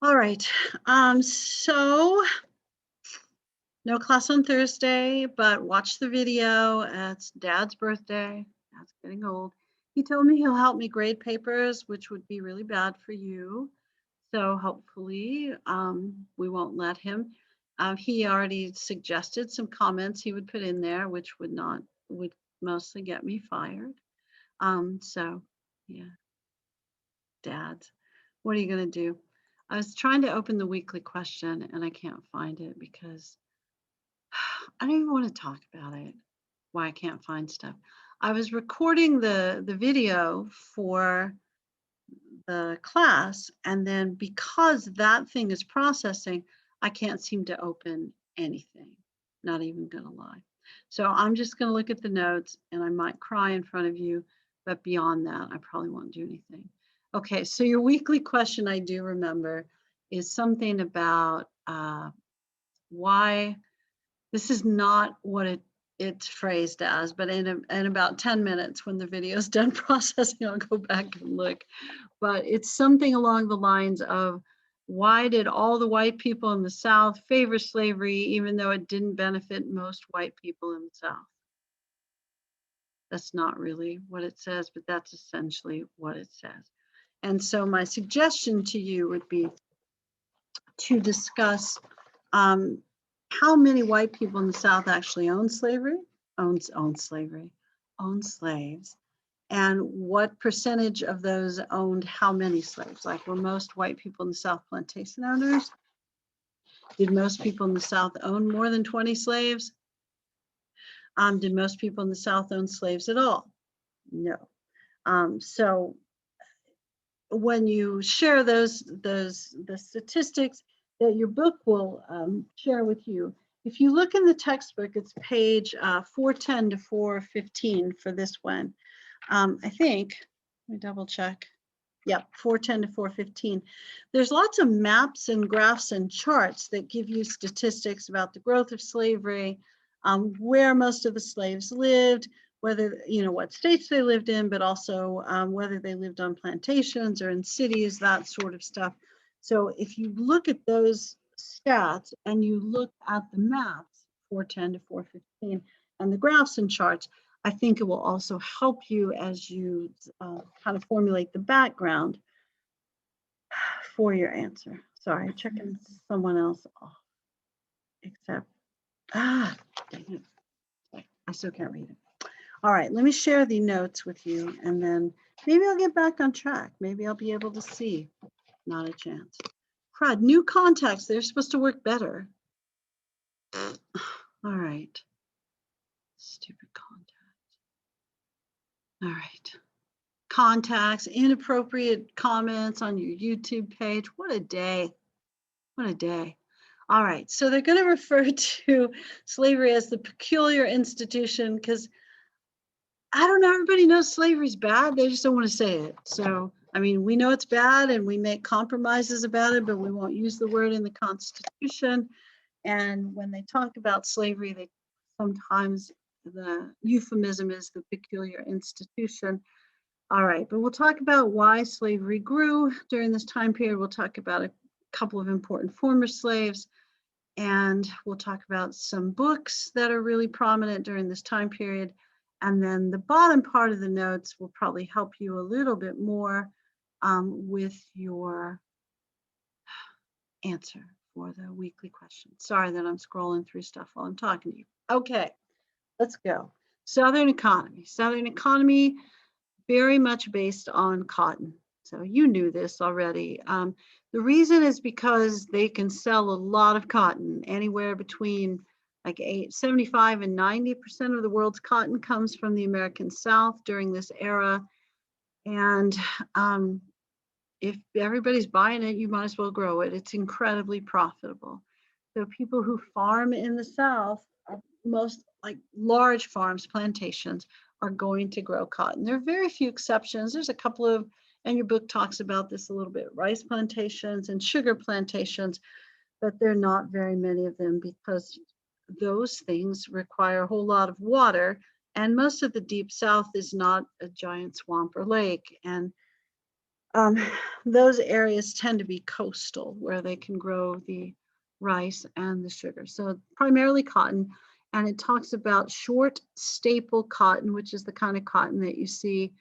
All right. So no class on Thursday, but watch the video. It's Dad's birthday. Dad's getting old. He told me he'll help me grade papers, which would be really bad for you. So hopefully, we won't let him. He already suggested some comments he would put in there, which would mostly get me fired. So yeah, Dad. What are you gonna do? I was trying to open the weekly question and I can't find it because I don't even want to talk about it. Why I can't find stuff. I was recording the video for the class, and then because that thing is processing, I can't seem to open anything. Not even gonna lie. So I'm just gonna look at the notes and I might cry in front of you, but beyond that, I probably won't do anything. Okay, so your weekly question I do remember is something about why this is not what it's phrased as, but in about 10 minutes when the video is done processing, I'll go back and look. But it's something along the lines of why did all the white people in the South favor slavery, even though it didn't benefit most white people in the South? That's not really what it says, but that's essentially what it says. And so my suggestion to you would be to discuss um, how many white people in the South actually owned slavery, owned slaves, and what percentage of those owned how many slaves? Like, were most white people in the South plantation owners? Did most people in the South own more than 20 slaves? Did most people in the South own slaves at all? No. So when you share the statistics that your book will share with you, if you look in the textbook, it's page 410 to 415 for this one. I think, let me double check. Yep, 410 to 415. There's lots of maps and graphs and charts that give you statistics about the growth of slavery, where most of the slaves lived, whether, what states they lived in, but also whether they lived on plantations or in cities, that sort of stuff. So if you look at those stats and you look at the maps, 410 to 415, and the graphs and charts, I think it will also help you as you kind of formulate the background for your answer. Sorry, checking someone else off. Except, dang it. I still can't read it. All right, let me share the notes with you and then maybe I'll get back on track. Maybe I'll be able to see. Not a chance. Crud, new contacts, they're supposed to work better. All right. Stupid contacts. All right. Contacts, inappropriate comments on your YouTube page. What a day. What a day. All right. So they're going to refer to slavery as the peculiar institution because I don't know, everybody knows slavery's bad. They just don't want to say it. So, I mean, we know it's bad and we make compromises about it, but we won't use the word in the Constitution. And when they talk about slavery, they sometimes the euphemism is the peculiar institution. All right, but we'll talk about why slavery grew during this time period. We'll talk about a couple of important former slaves, and we'll talk about some books that are really prominent during this time period. And then the bottom part of the notes will probably help you a little bit more with your answer for the weekly question. Sorry that I'm scrolling through stuff while I'm talking to you. Okay, let's go. Southern economy. Southern economy, very much based on cotton. So you knew this already. The reason is because they can sell a lot of cotton, anywhere between like 75 and 90% of the world's cotton comes from the American South during this era. And if everybody's buying it, you might as well grow it. It's incredibly profitable. So people who farm in the South, most like large farms, plantations, are going to grow cotton. There are very few exceptions. There's a couple of, and your book talks about this a little bit, rice plantations and sugar plantations, but there are not very many of them because those things require a whole lot of water. And most of the deep South is not a giant swamp or lake. And Um, those areas tend to be coastal where they can grow the rice and the sugar. So primarily cotton, and it talks about short staple cotton, which is the kind of cotton that you see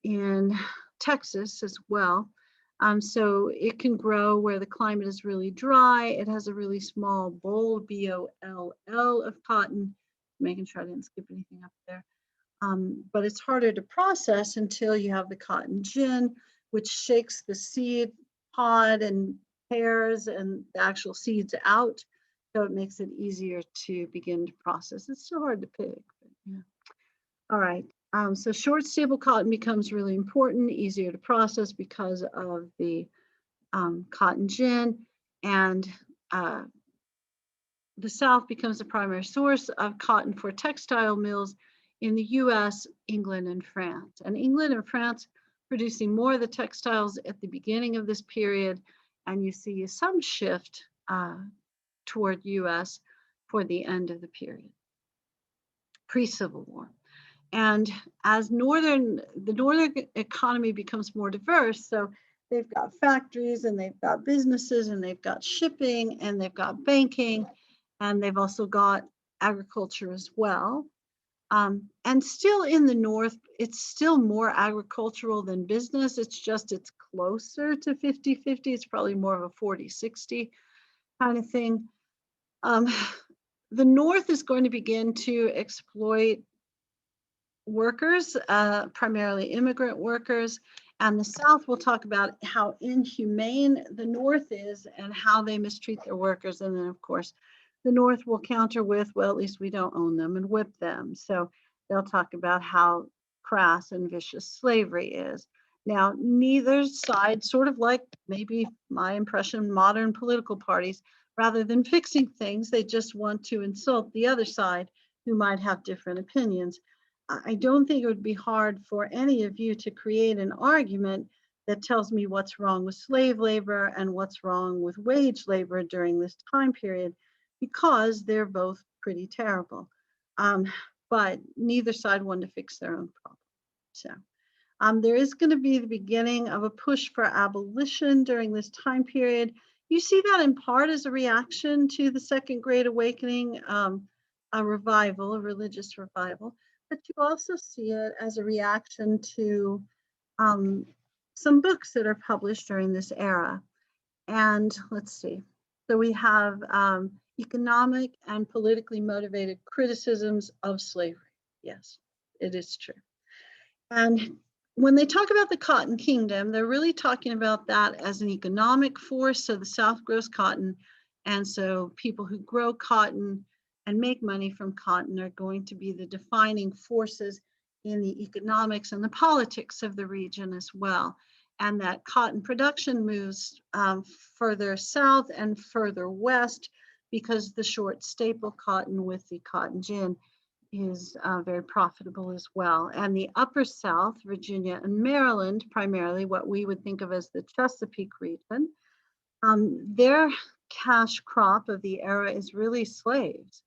in Texas as well. So it can grow where the climate is really dry. It has a really small boll, B-O-L-L, of cotton, making sure I didn't skip anything up there. But it's harder to process until you have the cotton gin, which shakes the seed pod and pears and the actual seeds out. So it makes it easier to begin to process. It's still hard to pick, but yeah. All right. So short staple cotton becomes really important, easier to process because of the cotton gin, and the South becomes the primary source of cotton for textile mills in the US, England, and France. And England and France producing more of the textiles at the beginning of this period, and you see some shift toward US for the end of the period, pre-Civil War. And as the northern economy becomes more diverse, so they've got factories and they've got businesses and they've got shipping and they've got banking, and they've also got agriculture as well. And still in the north, it's still more agricultural than business. It's closer to 50-50. It's probably more of a 40-60 kind of thing. The north is going to begin to exploit workers, primarily immigrant workers, and the South will talk about how inhumane the North is and how they mistreat their workers. And then, of course, the North will counter with, well, at least we don't own them, and whip them. So they'll talk about how crass and vicious slavery is. Now, neither side, sort of like maybe my impression, modern political parties, rather than fixing things, they just want to insult the other side who might have different opinions. I don't think it would be hard for any of you to create an argument that tells me what's wrong with slave labor and what's wrong with wage labor during this time period, because they're both pretty terrible. But neither side wanted to fix their own problem. So there is going to be the beginning of a push for abolition during this time period. You see that in part as a reaction to the Second Great Awakening, a revival, a religious revival, but you also see it as a reaction to some books that are published during this era. And let's see. So we have economic and politically motivated criticisms of slavery. Yes, it is true. And when they talk about the Cotton Kingdom, they're really talking about that as an economic force. So the South grows cotton, and so people who grow cotton and make money from cotton are going to be the defining forces in the economics and the politics of the region as well. And that cotton production moves further south and further west because the short staple cotton with the cotton gin is very profitable as well. And the upper South, Virginia and Maryland, primarily what we would think of as the Chesapeake region, their cash crop of the era is really slaves.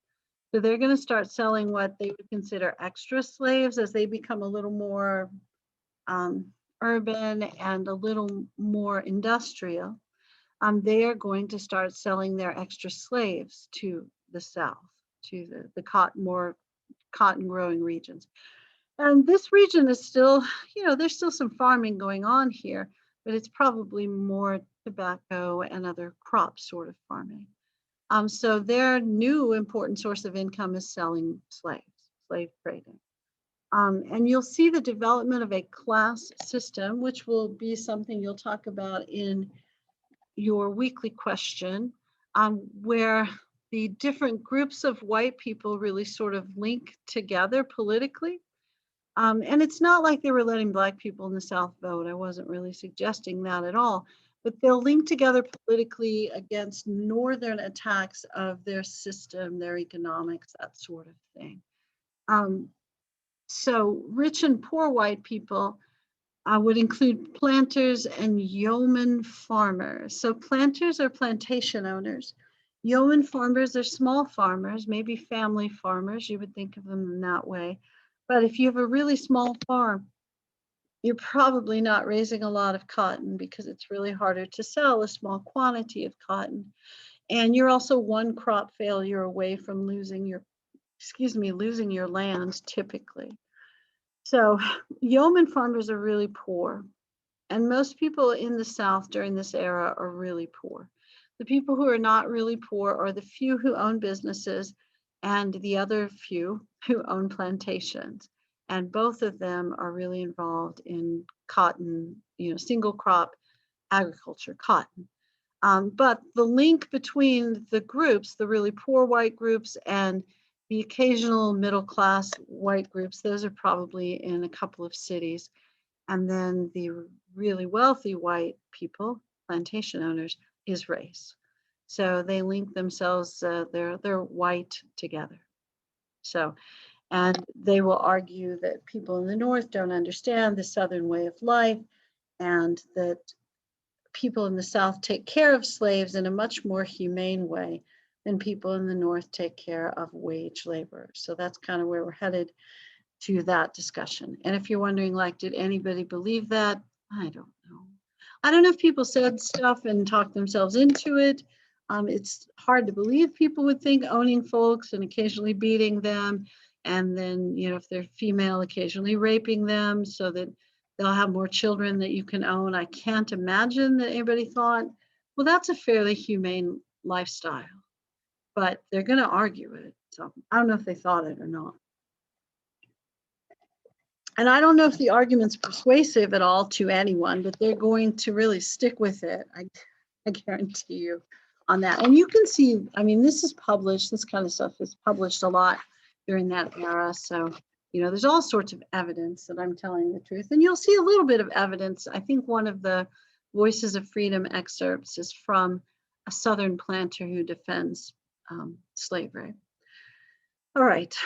So they're going to start selling what they would consider extra slaves as they become a little more urban and a little more industrial. They are going to start selling their extra slaves to the South, to the more cotton growing regions. And this region is still, there's still some farming going on here, but it's probably more tobacco and other crop sort of farming. So their new important source of income is selling slaves, slave trading. And you'll see the development of a class system, which will be something you'll talk about in your weekly question, where the different groups of white people really sort of link together politically. And it's not like they were letting Black people in the South vote. I wasn't really suggesting that at all. But they'll link together politically against Northern attacks of their system, their economics, that sort of thing. So rich and poor white people would include planters and yeoman farmers. So planters are plantation owners. Yeoman farmers are small farmers, maybe family farmers. You would think of them in that way. But if you have a really small farm, you're probably not raising a lot of cotton because it's really harder to sell a small quantity of cotton. And you're also one crop failure away from losing your, losing your land typically. So yeoman farmers are really poor. And most people in the South during this era are really poor. The people who are not really poor are the few who own businesses and the other few who own plantations. And both of them are really involved in cotton, single crop agriculture, cotton. But the link between the groups, the really poor white groups and the occasional middle class white groups, those are probably in a couple of cities. And then the really wealthy white people, plantation owners, is race. So they link themselves, they're white together. So, and they will argue that people in the North don't understand the Southern way of life, and that people in the South take care of slaves in a much more humane way than people in the North take care of wage labor. So that's kind of where we're headed to that discussion. And if you're wondering, like, did anybody believe that? I don't know. I don't know if people said stuff and talked themselves into it. It's hard to believe people would think owning folks and occasionally beating them, and then, if they're female, occasionally raping them so that they'll have more children that you can own. I can't imagine that anybody thought, well, that's a fairly humane lifestyle, but they're going to argue it. So I don't know if they thought it or not. And I don't know if the argument's persuasive at all to anyone, but they're going to really stick with it. I guarantee you on that. And you can see, I mean, this is published, this kind of stuff is published a lot during that era. So, there's all sorts of evidence that I'm telling the truth. And you'll see a little bit of evidence. I think one of the Voices of Freedom excerpts is from a Southern planter who defends slavery. All right.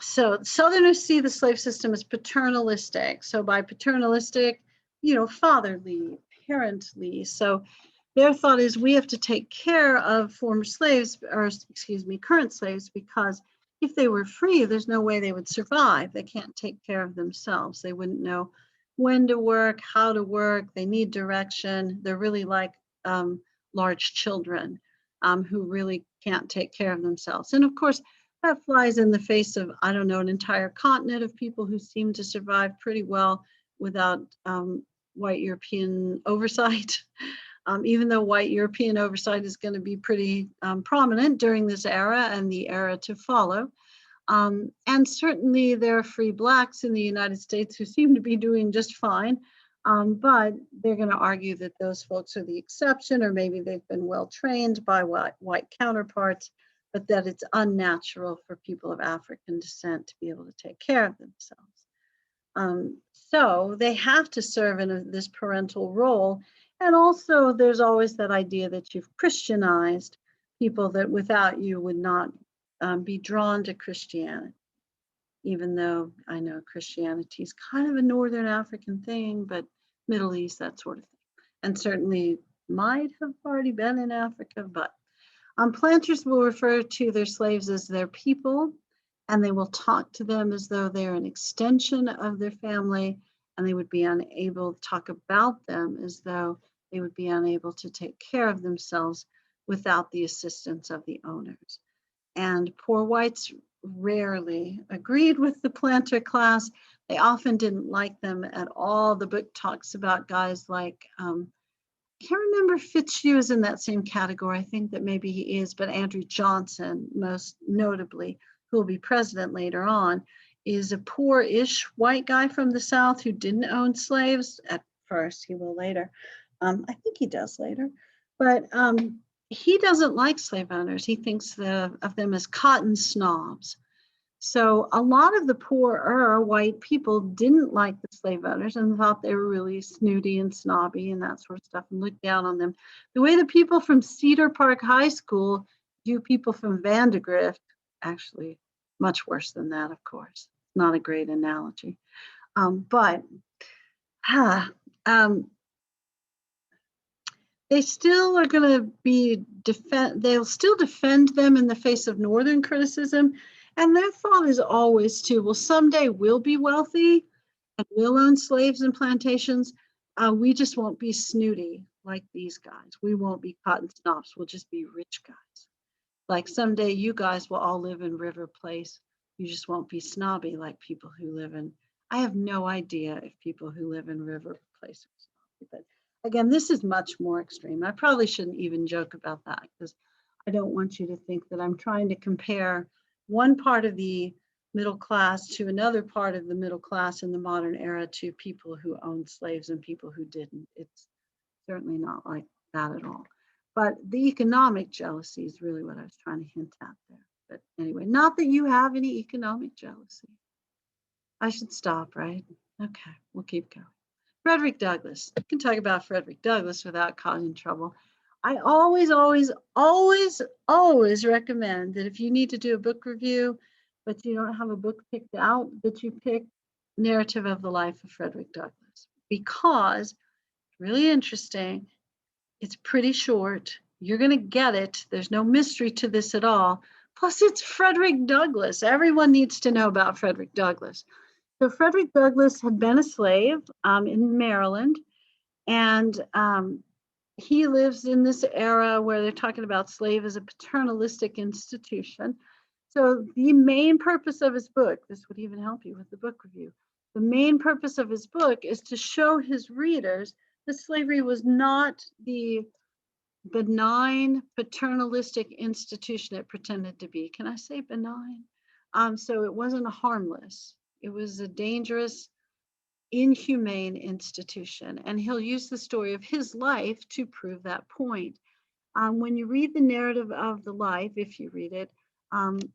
So Southerners see the slave system as paternalistic. So by paternalistic, fatherly, parently. So their thought is we have to take care of former slaves, or current slaves, because if they were free, there's no way they would survive. They can't take care of themselves. They wouldn't know when to work, how to work. They need direction. They're really like large children who really can't take care of themselves. And of course, that flies in the face of, I don't know, an entire continent of people who seem to survive pretty well without white European oversight. Even though white European oversight is going to be pretty prominent during this era and the era to follow. And certainly there are free Blacks in the United States who seem to be doing just fine, but they're going to argue that those folks are the exception, or maybe they've been well trained by white counterparts, but that it's unnatural for people of African descent to be able to take care of themselves. So they have to serve in this parental role. And also there's always that idea that you've Christianized people that without you would not be drawn to Christianity, even though I know Christianity is kind of a Northern African thing, but Middle East, that sort of thing. And certainly might have already been in Africa, but planters will refer to their slaves as their people, and they will talk to them as though they're an extension of their family, and they would be unable to talk about them as though they would be unable to take care of themselves without the assistance of the owners. And poor whites rarely agreed with the planter class. They often didn't like them at all. The book talks about guys like, I can't remember if Fitzhugh is in that same category. I think that maybe he is, but Andrew Johnson, most notably, who will be president later on, is a poor-ish white guy from the South who didn't own slaves at first. He will later. I think he does later, but he doesn't like slave owners. He thinks of them as cotton snobs. So a lot of the poorer white people didn't like the slave owners and thought they were really snooty and snobby and that sort of stuff and looked down on them. The way the people from Cedar Park High School view people from Vandegrift, actually much worse than that, of course. Not a great analogy. They still are going to be they'll still defend them in the face of Northern criticism. And their thought is always too, well, someday we'll be wealthy We'll own slaves and plantations. We just won't be snooty like these guys. We won't be cotton snobs. We'll just be rich guys. Like someday you guys will all live in River Place. You just won't be snobby like people who live in, I have no idea if people who live in River Place are snobby, but again, this is much more extreme. I probably shouldn't even joke about that because I don't want you to think that I'm trying to compare one part of the middle class to another part of the middle class in the modern era to people who owned slaves and people who didn't. It's certainly not like that at all. But the economic jealousy is really what I was trying to hint at there. But anyway, not that you have any economic jealousy. I should stop, right? Okay, we'll keep going. Frederick Douglass. You can talk about Frederick Douglass without causing trouble. I always recommend that if you need to do a book review, but you don't have a book picked out, that you pick Narrative of the Life of Frederick Douglass, because it's really interesting. It's pretty short. You're going to get it. There's no mystery to this at all. Plus, it's Frederick Douglass. Everyone needs to know about Frederick Douglass. So Frederick Douglass had been a slave in Maryland, and he lives in this era where they're talking about slave as a paternalistic institution. So the main purpose of his book, this would even help you with the book review, the main purpose of his book is to show his readers that slavery was not the benign paternalistic institution it pretended to be. Can I say benign? So it wasn't harmless. It was a dangerous, inhumane institution. And he'll use the story of his life to prove that point. When you read the narrative of the life, if you read it,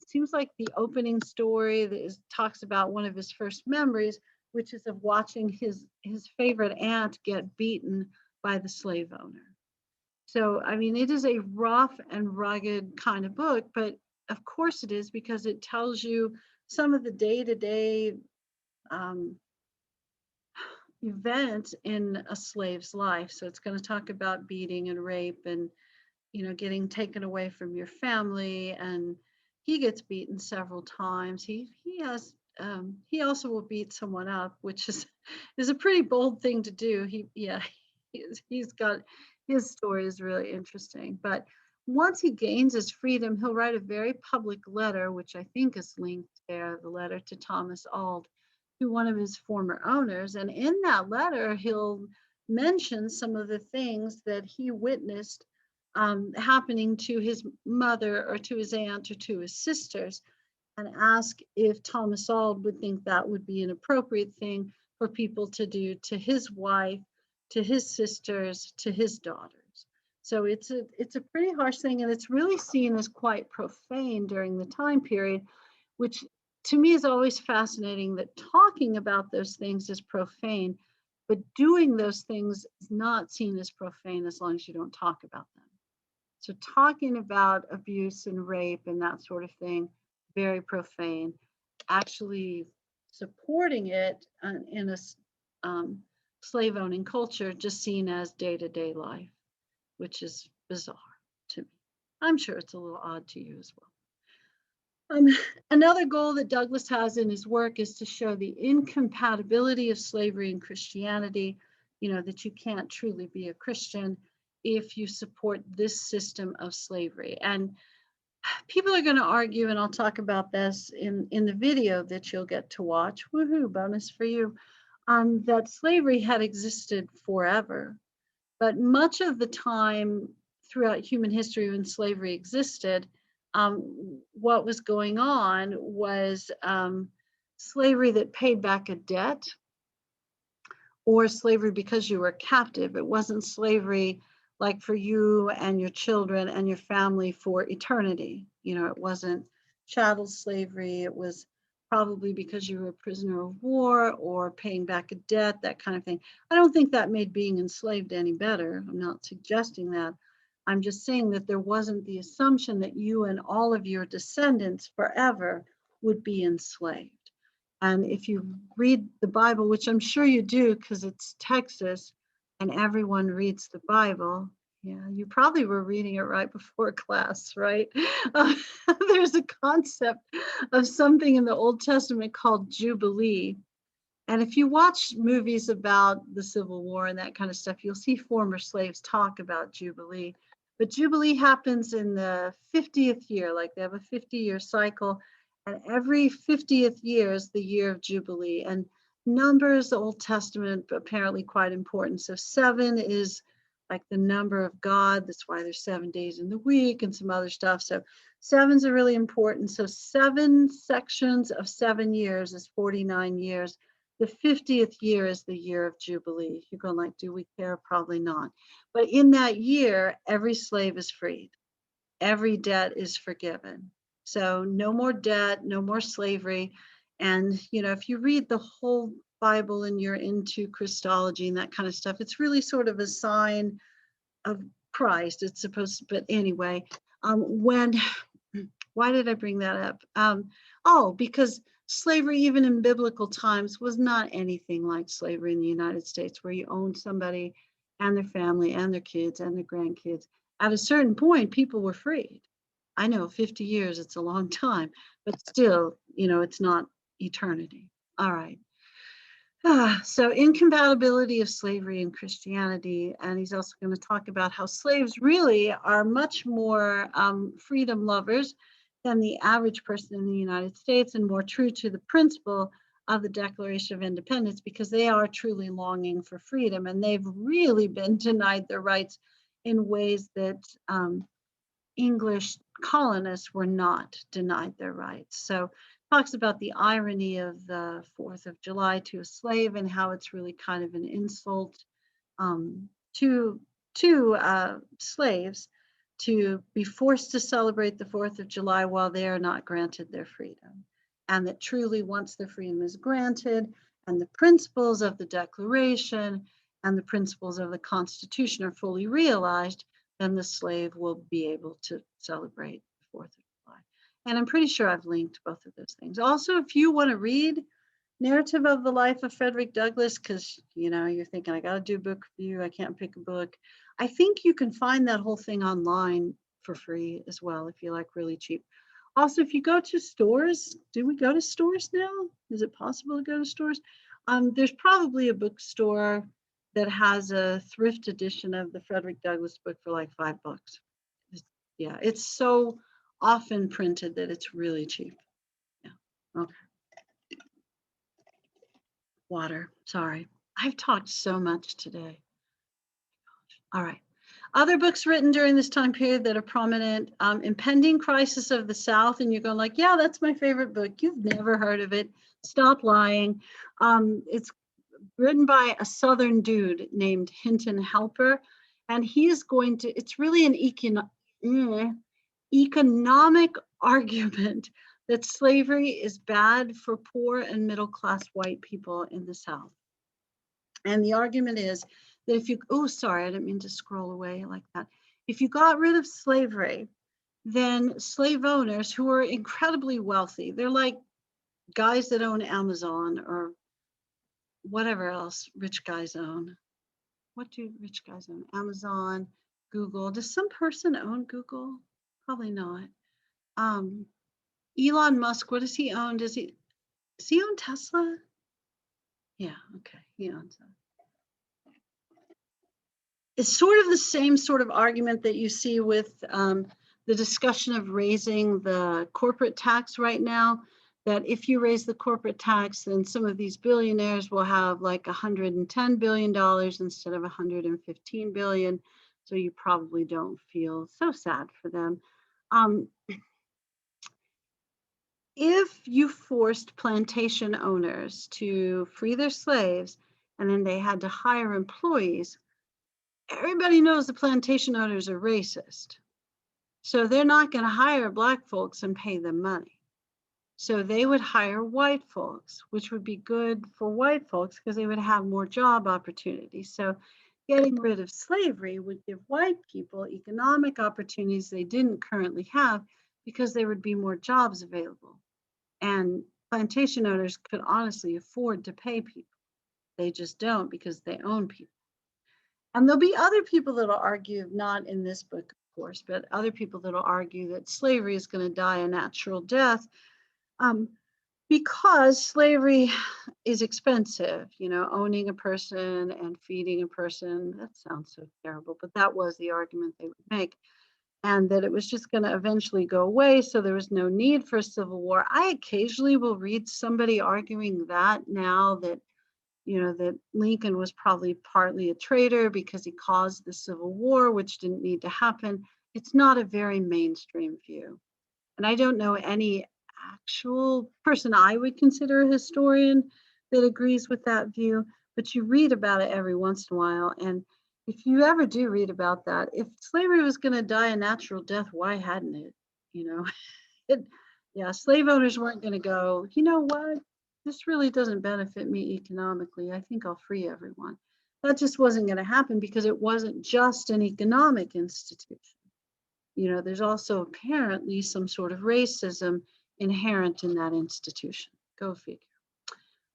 seems like the opening story that talks about one of his first memories, which is of watching his favorite aunt get beaten by the slave owner. So, I mean, it is a rough and rugged kind of book, but of course it is, because it tells you some of the day-to-day events in a slave's life. So it's going to talk about beating and rape and, getting taken away from your family. And he gets beaten several times. He also will beat someone up, which is a pretty bold thing to do. He's got, his story is really interesting. But once he gains his freedom, he'll write a very public letter, which I think is linked there, the letter to Thomas Auld, to one of his former owners. And in that letter, he'll mention some of the things that he witnessed happening to his mother or to his aunt or to his sisters, and ask if Thomas Auld would think that would be an appropriate thing for people to do to his wife, to his sisters, to his daughters. So it's a pretty harsh thing, and it's really seen as quite profane during the time period, which to me is always fascinating, that talking about those things is profane, but doing those things is not seen as profane as long as you don't talk about them. So talking about abuse and rape and that sort of thing, very profane. Actually supporting it in a slave owning culture, just seen as day-to-day life, which is bizarre to me. I'm sure it's a little odd to you as well. Another goal that Douglass has in his work is to show the incompatibility of slavery and Christianity, that you can't truly be a Christian if you support this system of slavery. And people are going to argue, and I'll talk about this in the video that you'll get to watch, woohoo, bonus for you, that slavery had existed forever. But much of the time throughout human history when slavery existed, what was going on was slavery that paid back a debt, or slavery because you were captive. It wasn't slavery like for you and your children and your family for eternity. It wasn't chattel slavery. It was probably because you were a prisoner of war or paying back a debt, that kind of thing. I don't think that made being enslaved any better. I'm not suggesting that. I'm just saying that there wasn't the assumption that you and all of your descendants forever would be enslaved. And if you read the Bible, which I'm sure you do because it's Texas and everyone reads the Bible, yeah, you probably were reading it right before class, right? There's a concept of something in the Old Testament called Jubilee. And if you watch movies about the Civil War and that kind of stuff, you'll see former slaves talk about Jubilee. But Jubilee happens in the 50th year, like they have a 50-year cycle, and every 50th year is the year of Jubilee. And numbers, the Old Testament, apparently quite important. So 7 is like the number of God. That's why there's 7 days in the week and some other stuff. So 7s are really important. So 7 sections of 7 years is 49 years. The 50th year is the year of Jubilee. You're going like, do we care? Probably not. But in that year, every slave is freed. Every debt is forgiven. So no more debt, no more slavery. And, if you read the whole Bible and you're into Christology and that kind of stuff, it's really sort of a sign of Christ. It's supposed to, but anyway, why did I bring that up? Because slavery, even in biblical times, was not anything like slavery in the United States, where you owned somebody and their family and their kids and their grandkids. At a certain point, people were freed. I know 50 years, it's a long time, but still, it's not eternity. All right. So incompatibility of slavery and Christianity. And he's also going to talk about how slaves really are much more freedom lovers than the average person in the United States, and more true to the principle of the Declaration of Independence, because they are truly longing for freedom, and they've really been denied their rights in ways that English colonists were not denied their rights. So talks about the irony of the 4th of July to a slave, and how it's really kind of an insult to slaves to be forced to celebrate the 4th of July while they are not granted their freedom. And that truly, once their freedom is granted and the principles of the Declaration and the principles of the Constitution are fully realized, then the slave will be able to celebrate the 4th of July. And I'm pretty sure I've linked both of those things. Also, if you want to read Narrative of the Life of Frederick Douglass, because you're thinking, I got to do a book review, I can't pick a book. I think you can find that whole thing online for free as well, if you like, really cheap. Also, if you go to stores, do we go to stores now? Is it possible to go to stores? There's probably a bookstore that has a thrift edition of the Frederick Douglass book for like $5. Yeah, it's so often printed that it's really cheap. Yeah, okay. Water, sorry. I've talked so much today. All right. Other books written during this time period that are prominent, Impending Crisis of the South, and you're going like, yeah, that's my favorite book. You've never heard of it. Stop lying. It's written by a Southern dude named Hinton Helper, and he is going to, it's really an economic argument that slavery is bad for poor and middle-class white people in the South. And the argument is that if you, oh, sorry, I didn't mean to scroll away like that. If you got rid of slavery, then slave owners who are incredibly wealthy, they're like guys that own Amazon or whatever else rich guys own. What do rich guys own? Amazon, Google. Does some person own Google? Probably not. Elon Musk, what does he own? Does he own Tesla? Yeah, okay, he owns that. It's sort of the same sort of argument that you see with the discussion of raising the corporate tax right now, that if you raise the corporate tax, then some of these billionaires will have like $110 billion instead of $115 billion. So you probably don't feel so sad for them. If you forced plantation owners to free their slaves and then they had to hire employees, everybody knows the plantation owners are racist. So they're not going to hire black folks and pay them money. So they would hire white folks, which would be good for white folks because they would have more job opportunities. So getting rid of slavery would give white people economic opportunities they didn't currently have because there would be more jobs available. And plantation owners could honestly afford to pay people. They just don't because they own people. And there'll be other people that'll argue, not in this book, of course, but other people that'll argue that slavery is going to die a natural death. Because slavery is expensive, owning a person and feeding a person. That sounds so terrible, but that was the argument they would make. And that it was just going to eventually go away, so there was no need for a civil war. I occasionally will read somebody arguing that now, that that Lincoln was probably partly a traitor because he caused the Civil War, which didn't need to happen. It's not a very mainstream view. And I don't know any actual person I would consider a historian that agrees with that view, but you read about it every once in a while. And if you ever do read about that, if slavery was going to die a natural death, why hadn't it? You know, it, yeah, slave owners weren't going to go, you know what? This really doesn't benefit me economically. I think I'll free everyone. That just wasn't going to happen because it wasn't just an economic institution. There's also apparently some sort of racism inherent in that institution. Go figure.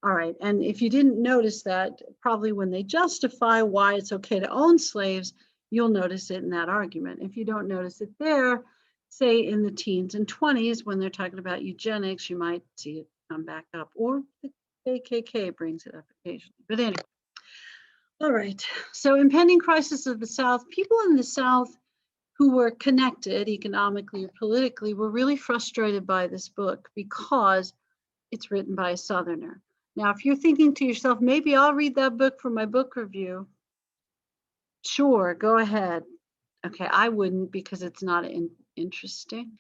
All right. And if you didn't notice that, probably when they justify why it's okay to own slaves, you'll notice it in that argument. If you don't notice it there, say in the teens and 20s, when they're talking about eugenics, you might see it come back up, or the KKK brings it up occasionally. But anyway, all right. So impending crisis of the South, people in the South who were connected economically or politically were really frustrated by this book because it's written by a Southerner. Now, if you're thinking to yourself, maybe I'll read that book for my book review, sure, go ahead. Okay, I wouldn't, because it's not interesting.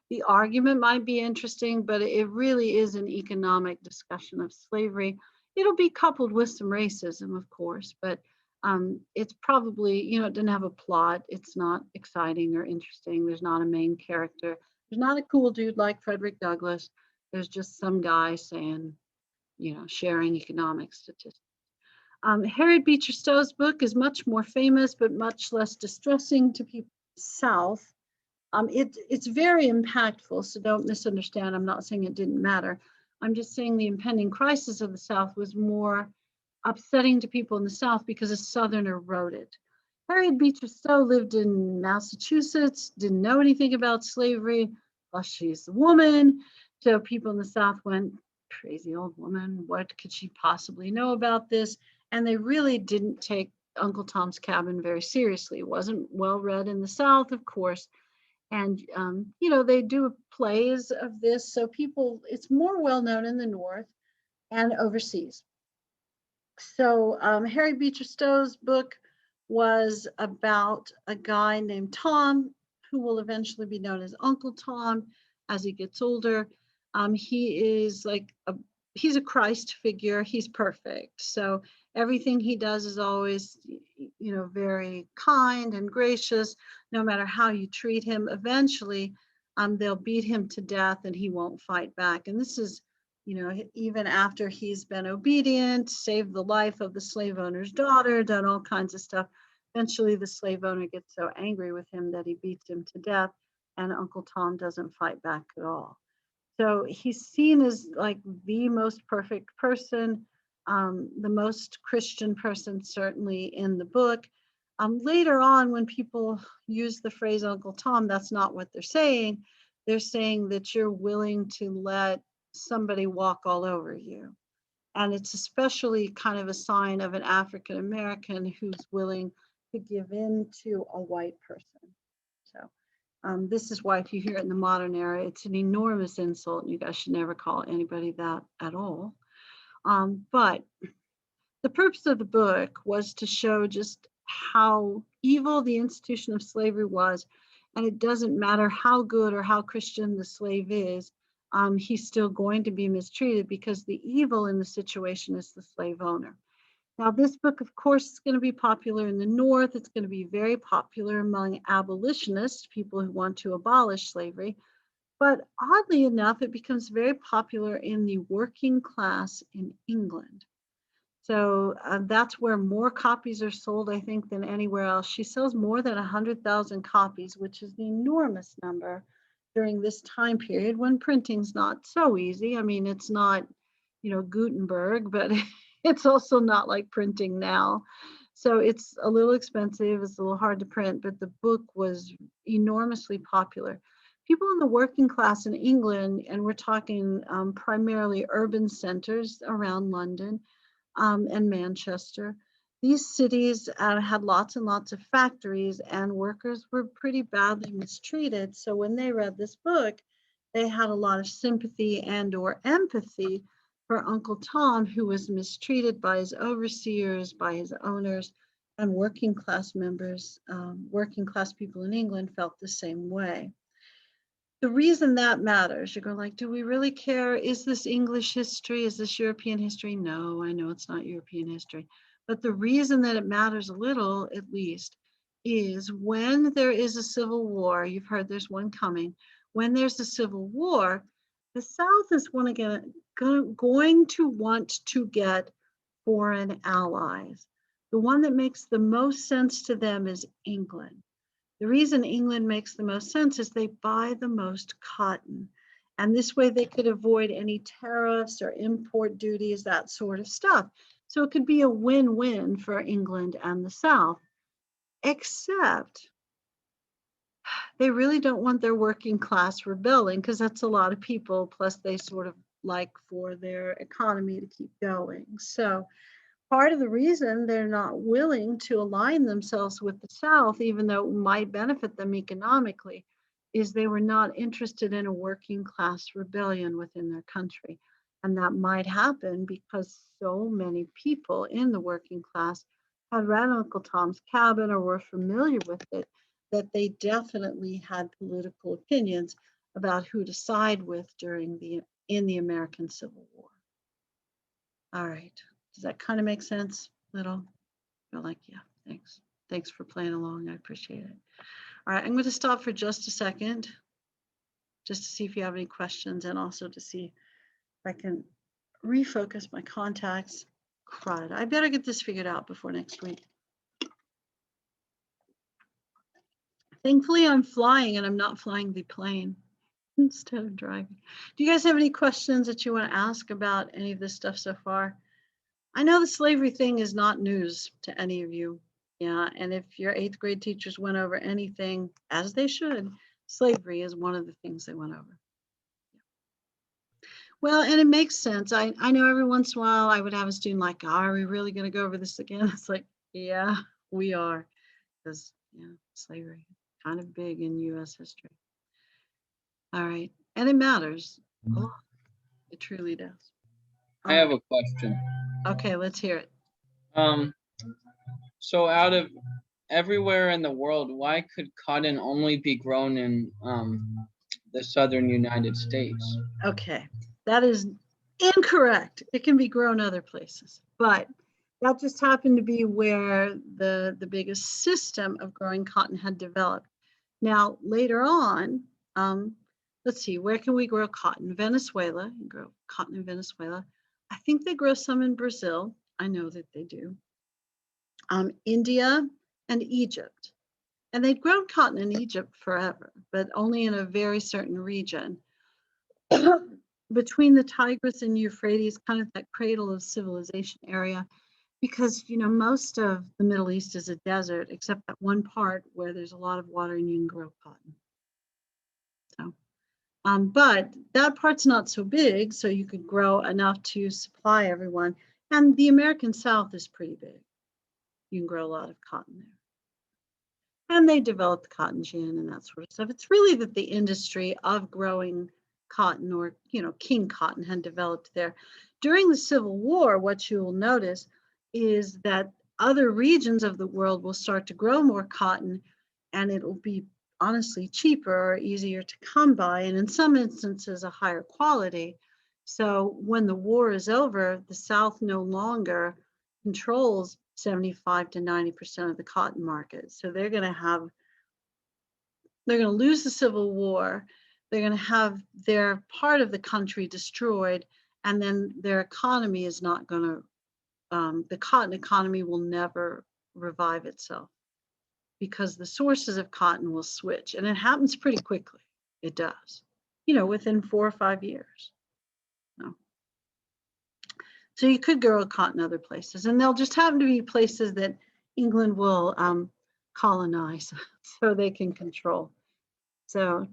The argument might be interesting, but it really is an economic discussion of slavery. It'll be coupled with some racism, of course, but it's probably, it doesn't have a plot. It's not exciting or interesting. There's not a main character. There's not a cool dude like Frederick Douglass. There's just some guy saying, sharing economic statistics. Harriet Beecher Stowe's book is much more famous, but much less distressing to people in the South. It's very impactful, so don't misunderstand. I'm not saying it didn't matter. I'm just saying the impending crisis of the South was more upsetting to people in the South because a Southerner wrote it. Harriet Beecher Stowe lived in Massachusetts, didn't know anything about slavery. Well, she's a woman. So people in the South went, crazy old woman, what could she possibly know about this? And they really didn't take Uncle Tom's Cabin very seriously. It wasn't well read in the South, of course. And, they do plays of this. So it's more well known in the North and overseas. So Harriet Beecher Stowe's book was about a guy named Tom, who will eventually be known as Uncle Tom as he gets older. He is he's a Christ figure. He's perfect. So everything he does is always, very kind and gracious. No matter how you treat him, eventually they'll beat him to death and he won't fight back. And this is, even after he's been obedient, saved the life of the slave owner's daughter, done all kinds of stuff. Eventually the slave owner gets so angry with him that he beats him to death, and Uncle Tom doesn't fight back at all. So he's seen as like the most perfect person, the most Christian person, certainly in the book. Later on, when people use the phrase Uncle Tom, that's not what they're saying. They're saying that you're willing to let somebody walk all over you. And it's especially kind of a sign of an African American who's willing to give in to a white person. So this is why if you hear it in the modern era, it's an enormous insult. You guys should never call anybody that at all. But the purpose of the book was to show just how evil the institution of slavery was. And it doesn't matter how good or how Christian the slave is, he's still going to be mistreated because the evil in the situation is the slave owner. Now, this book, of course, is going to be popular in the North. It's going to be very popular among abolitionists, people who want to abolish slavery. But oddly enough, it becomes very popular in the working class in England. So that's where more copies are sold, I think, than anywhere else. She sells more than 100,000 copies, which is an enormous number during this time period when printing's not so easy. I mean, it's not, Gutenberg, but it's also not like printing now. So it's a little expensive, it's a little hard to print, but the book was enormously popular. people in the working class in England, and we're talking primarily urban centers around London and Manchester. These cities had lots and lots of factories, and workers were pretty badly mistreated. So when they read this book, they had a lot of sympathy and or empathy for Uncle Tom, who was mistreated by his overseers, by his owners, and working class members, working class people in England felt the same way. The reason that matters, you go like, do we really care? Is this English history? Is this European history? No, I know it's not European history. But the reason that it matters a little, at least, is when there is a civil war, you've heard there's one coming, when there's a civil war, the South is going to want to get foreign allies. The one that makes the most sense to them is England. The reason England makes the most sense is they buy the most cotton. And this way they could avoid any tariffs or import duties, that sort of stuff. So it could be a win-win for England and the South, except they really don't want their working class rebelling, because that's a lot of people, plus they sort of like for their economy to keep going. So part of the reason they're not willing to align themselves with the South, even though it might benefit them economically, is they were not interested in a working class rebellion within their country. And that might happen because so many people in the working class had read Uncle Tom's Cabin or were familiar with it, that they definitely had political opinions about who to side with in the American Civil War. All right. Does that kind of make sense? Little? You're like, yeah, thanks. Thanks for playing along. I appreciate it. All right, I'm going to stop for just a second, just to see if you have any questions, and also to see if I can refocus my contacts. Crud. I better get this figured out before next week. Thankfully, I'm flying, and I'm not flying the plane instead of driving. Do you guys have any questions that you want to ask about any of this stuff so far? I know the slavery thing is not news to any of you. Yeah, and if your 8th grade teachers went over anything, as they should, slavery is one of the things they went over. Well, and it makes sense. I know every once in a while I would have a student like, oh, are we really going to go over this again? It's like, yeah, we are. Because, yeah, slavery kind of big in US history. All right. And it matters. Oh, it truly does. I have a question. Okay, let's hear it. So out of everywhere in the world, why could cotton only be grown in the southern United States? Okay, that is incorrect. It can be grown other places, but that just happened to be where the biggest system of growing cotton had developed. Now, later on, let's see, where can we grow cotton? Venezuela, you grow cotton in Venezuela. I think they grow some in Brazil. I know that they do. India and Egypt. And they'd grown cotton in Egypt forever, but only in a very certain region. Between the Tigris and Euphrates, kind of that cradle of civilization area, because most of the Middle East is a desert, except that one part where there's a lot of water and you can grow cotton. So, but that part's not so big, so you could grow enough to supply everyone. And the American South is pretty big. You can grow a lot of cotton there. And they developed cotton gin and that sort of stuff. It's really that the industry of growing cotton, or king cotton, had developed there. During the Civil War, what you will notice is that other regions of the world will start to grow more cotton, and it will be honestly cheaper or easier to come by, and in some instances a higher quality. So when the war is over, the South no longer controls 75 to 90% of the cotton market. So they're going to lose the Civil War. They're going to have their part of the country destroyed, and then their economy is not going to, the cotton economy will never revive itself, because the sources of cotton will switch, and it happens pretty quickly. It does, within 4 or 5 years. No. So you could grow cotton other places, and they'll just happen to be places that England will colonize so they can control. So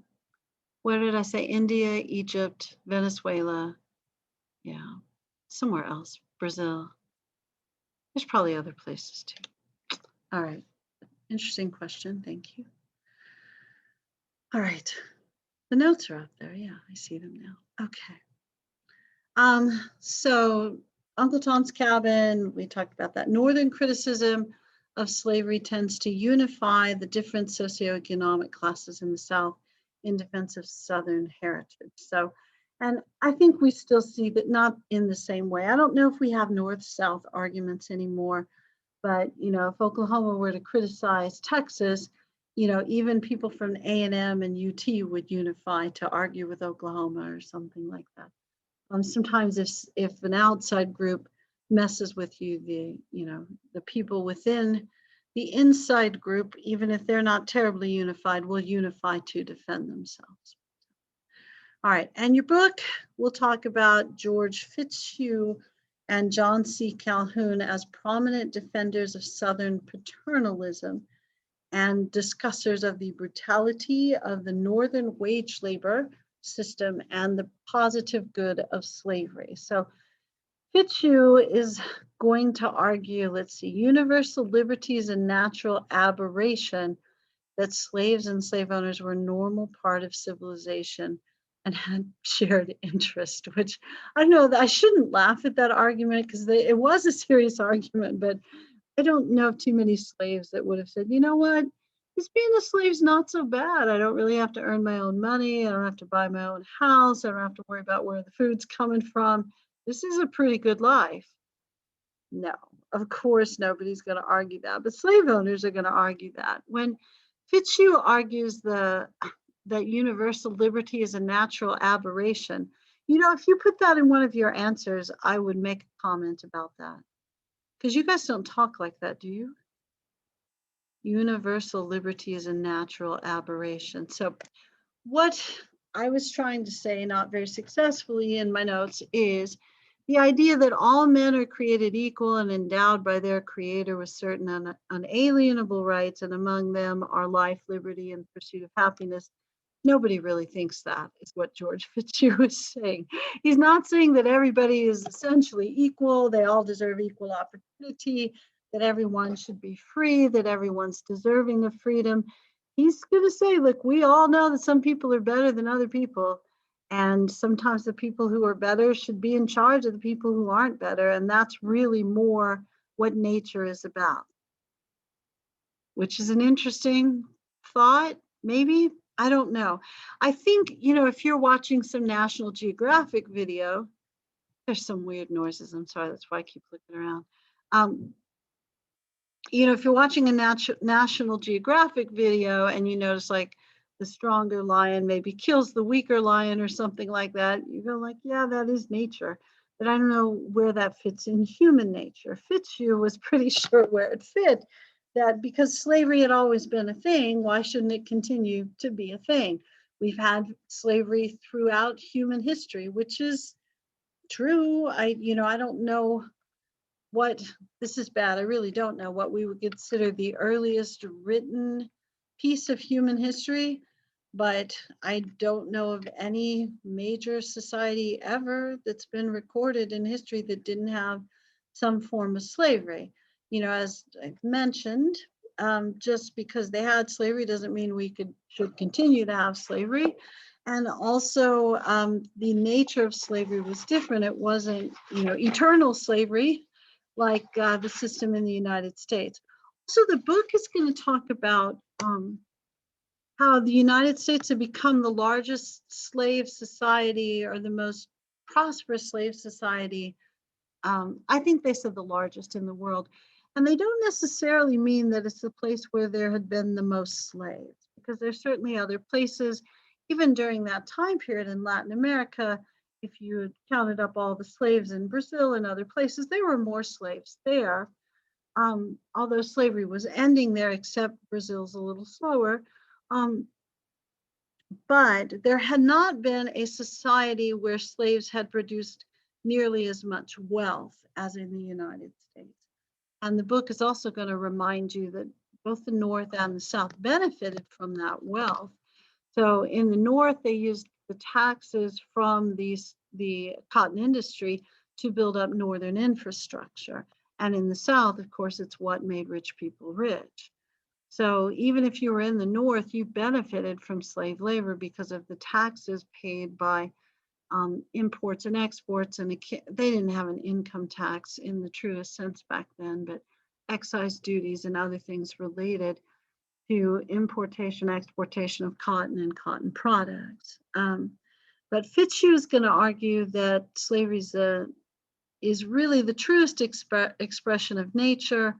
Where did I say? India, Egypt, Venezuela. Yeah, somewhere else. Brazil. There's probably other places too. All right. Interesting question. Thank you. All right. The notes are up there. Yeah, I see them now. Okay. So Uncle Tom's Cabin, we talked about that. Northern criticism of slavery tends to unify the different socioeconomic classes in the South in defense of Southern heritage. So, and I think we still see that not in the same way. I don't know if we have North-South arguments anymore, but if Oklahoma were to criticize Texas, even people from A&M and UT would unify to argue with Oklahoma or something like that. Sometimes if an outside group messes with you, the people within the inside group, even if they're not terribly unified, will unify to defend themselves. All right, and your book, we'll talk about George Fitzhugh and John C. Calhoun as prominent defenders of Southern paternalism and discussers of the brutality of the Northern wage labor system and the positive good of slavery. So Fitzhugh is going to argue, let's see, universal liberty is a natural aberration, that slaves and slave owners were a normal part of civilization and had shared interest, which I know that I shouldn't laugh at that argument because it was a serious argument, but I don't know of too many slaves that would have said, you know what, just being a slave's not so bad. I don't really have to earn my own money. I don't have to buy my own house. I don't have to worry about where the food's coming from. This is a pretty good life. No, of course, nobody's going to argue that, but slave owners are going to argue that. When Fitzhugh argues that universal liberty is a natural aberration, if you put that in one of your answers, I would make a comment about that. Because you guys don't talk like that, do you? Universal liberty is a natural aberration. So what I was trying to say, not very successfully in my notes, is the idea that all men are created equal and endowed by their creator with certain unalienable rights, and among them are life, liberty, and pursuit of happiness. Nobody really thinks that, is what George Fitzhugh is saying. He's not saying that everybody is essentially equal, they all deserve equal opportunity, that everyone should be free, that everyone's deserving of freedom. He's going to say, look, we all know that some people are better than other people. And sometimes the people who are better should be in charge of the people who aren't better. And that's really more what nature is about. Which is an interesting thought, maybe. I don't know. I think, if you're watching some National Geographic video, there's some weird noises. I'm sorry, that's why I keep looking around. If you're watching a National Geographic video and you notice like the stronger lion maybe kills the weaker lion or something like that, you go like, yeah, that is nature. But I don't know where that fits in human nature. Fitzhugh was pretty sure where it fit, that because slavery had always been a thing, why shouldn't it continue to be a thing? We've had slavery throughout human history, which is true. I don't know what, this is bad, I really don't know what we would consider the earliest written piece of human history, but I don't know of any major society ever that's been recorded in history that didn't have some form of slavery. As I've mentioned, just because they had slavery doesn't mean we should continue to have slavery. And also the nature of slavery was different. It wasn't, eternal slavery like the system in the United States. So the book is going to talk about how the United States had become the largest slave society or the most prosperous slave society. I think they said the largest in the world. And they don't necessarily mean that it's the place where there had been the most slaves, because there's certainly other places, even during that time period in Latin America. If you had counted up all the slaves in Brazil and other places, there were more slaves there. Although slavery was ending there, except Brazil's a little slower. But there had not been a society where slaves had produced nearly as much wealth as in the United States. And the book is also going to remind you that both the North and the South benefited from that wealth. So in the North, they used the taxes from the cotton industry to build up Northern infrastructure. And in the South, of course, it's what made rich people rich. So even if you were in the North, you benefited from slave labor because of the taxes paid by imports and exports. And they didn't have an income tax in the truest sense back then, but excise duties and other things related to importation, exportation of cotton and cotton products. But Fitzhugh is going to argue that slavery is really the truest expression of nature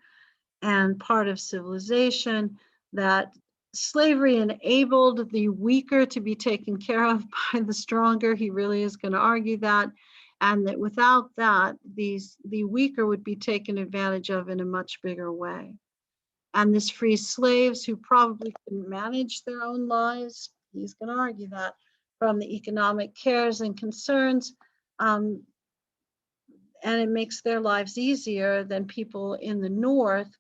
and part of civilization, that slavery enabled the weaker to be taken care of by the stronger. He really is going to argue that, and that without that, the weaker would be taken advantage of in a much bigger way. And this frees slaves who probably couldn't manage their own lives, he's going to argue that, from the economic cares and concerns, and it makes their lives easier than people in the North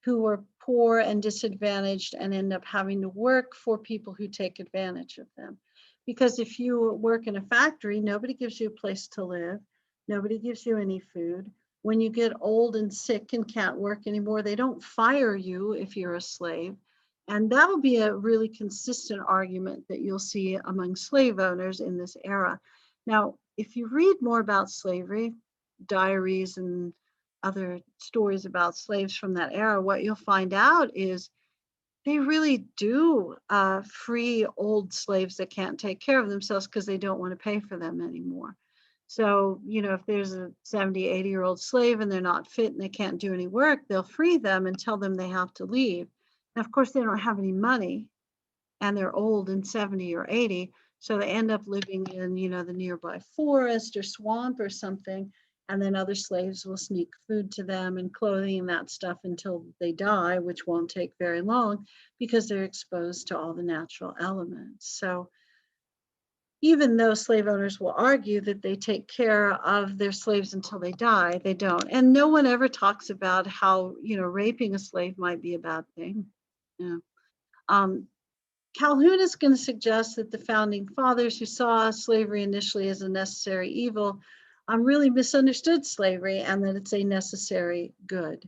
who were poor and disadvantaged and end up having to work for people who take advantage of them. Because if you work in a factory, nobody gives you a place to live, nobody gives you any food. When you get old and sick and can't work anymore, they don't fire you if you're a slave. And that'll be a really consistent argument that you'll see among slave owners in this era. Now, if you read more about slavery, diaries and other stories about slaves from that era, what you'll find out is they really do free old slaves that can't take care of themselves because they don't want to pay for them anymore. So, if there's a 70, 80-year-old slave and they're not fit and they can't do any work, they'll free them and tell them they have to leave. Now, of course, they don't have any money and they're old and 70 or 80. So they end up living in, the nearby forest or swamp or something. And then other slaves will sneak food to them and clothing and that stuff until they die, which won't take very long because they're exposed to all the natural elements. So even though slave owners will argue that they take care of their slaves until they die, they don't. And no one ever talks about how, raping a slave might be a bad thing. Yeah. Calhoun is going to suggest that the founding fathers who saw slavery initially as a necessary evil really misunderstood slavery and that it's a necessary good.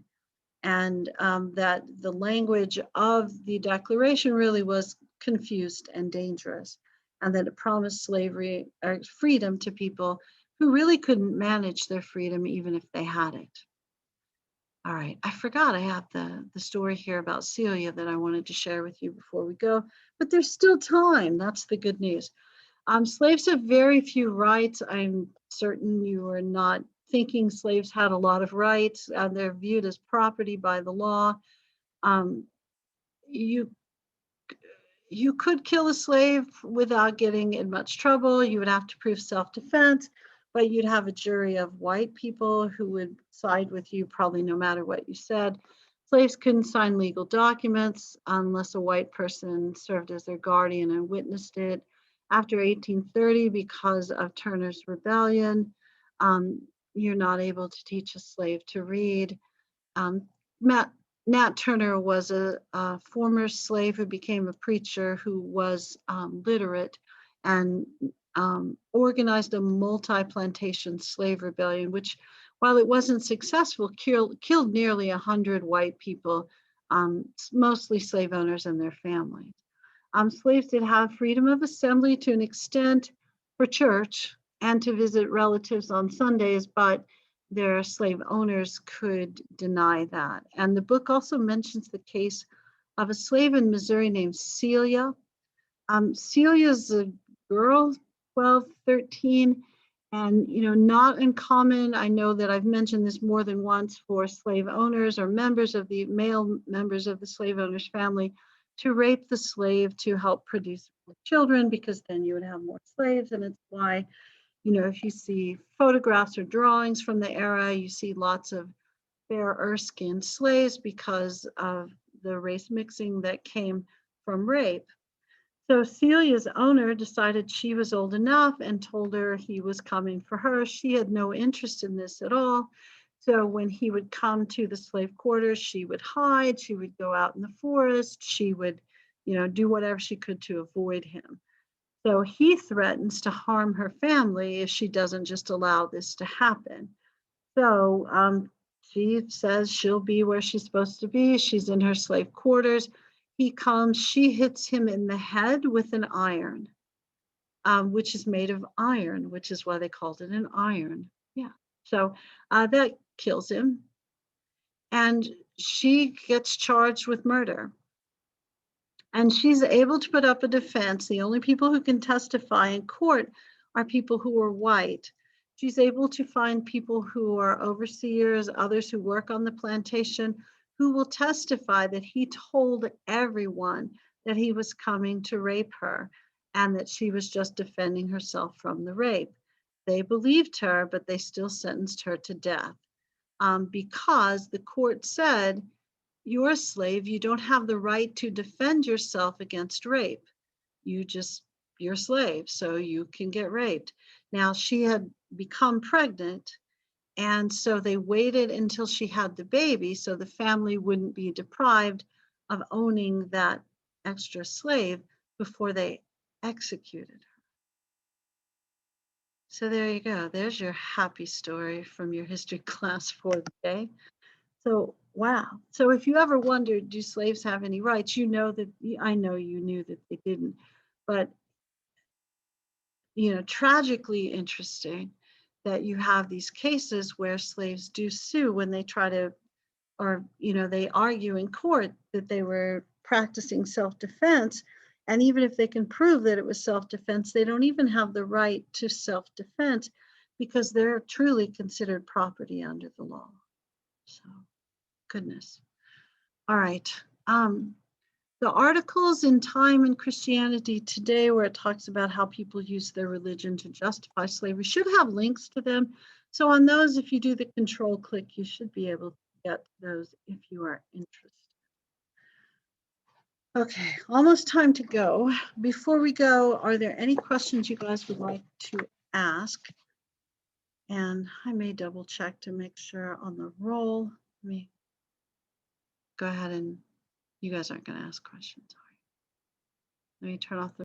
And that the language of the Declaration really was confused and dangerous, and that it promised slavery or freedom to people who really couldn't manage their freedom even if they had it. All right, I forgot I have the story here about Celia that I wanted to share with you before we go, but there's still time. That's the good news. Slaves have very few rights. I'm certain you are not thinking slaves had a lot of rights. They're viewed as property by the law. You could kill a slave without getting in much trouble. You would have to prove self-defense, but you'd have a jury of white people who would side with you probably no matter what you said. Slaves couldn't sign legal documents unless a white person served as their guardian and witnessed it. After 1830, because of Turner's Rebellion, you're not able to teach a slave to read. Nat Turner was a former slave who became a preacher who was literate and organized a multi-plantation slave rebellion, which, while it wasn't successful, killed nearly 100 white people, mostly slave owners and their families. Slaves did have freedom of assembly to an extent for church and to visit relatives on Sundays, but their slave owners could deny that. And the book also mentions the case of a slave in Missouri named Celia. Celia's a girl, 12, 13, and not uncommon. I know that I've mentioned this more than once for slave owners or male members of the slave owner's family to rape the slave to help produce children, because then you would have more slaves. And it's why, if you see photographs or drawings from the era, you see lots of fair skinned slaves because of the race mixing that came from rape. So Celia's owner decided she was old enough and told her he was coming for her. She had no interest in this at all. So when he would come to the slave quarters, she would hide, she would go out in the forest, she would do whatever she could to avoid him. So he threatens to harm her family if she doesn't just allow this to happen. So she says she'll be where she's supposed to be. She's in her slave quarters. He comes, she hits him in the head with an iron, which is made of iron, which is why they called it an iron. Yeah. So that kills him. And she gets charged with murder. And she's able to put up a defense. The only people who can testify in court are people who are white. She's able to find people who are overseers, others who work on the plantation, who will testify that he told everyone that he was coming to rape her and that she was just defending herself from the rape. They believed her, but they still sentenced her to death because the court said, you're a slave, you don't have the right to defend yourself against rape. You're a slave, so you can get raped. Now, she had become pregnant, and so they waited until she had the baby so the family wouldn't be deprived of owning that extra slave before they executed her. So there you go. There's your happy story from your history class for the day. So, wow. So if you ever wondered, do slaves have any rights? I know you knew that they didn't, but tragically interesting that you have these cases where slaves do sue when they try to, or, they argue in court that they were practicing self-defense. And even if they can prove that it was self-defense, they don't even have the right to self-defense because they're truly considered property under the law. So, goodness. All right. The articles in Time and Christianity Today, where it talks about how people use their religion to justify slavery, should have links to them. So on those, if you do the control click, you should be able to get those if you are interested. Okay, almost time to go. Before we go, are there any questions you guys would like to ask? And I may double check to make sure on the roll. Let me go ahead and you guys aren't going to ask questions, are you? Let me turn off the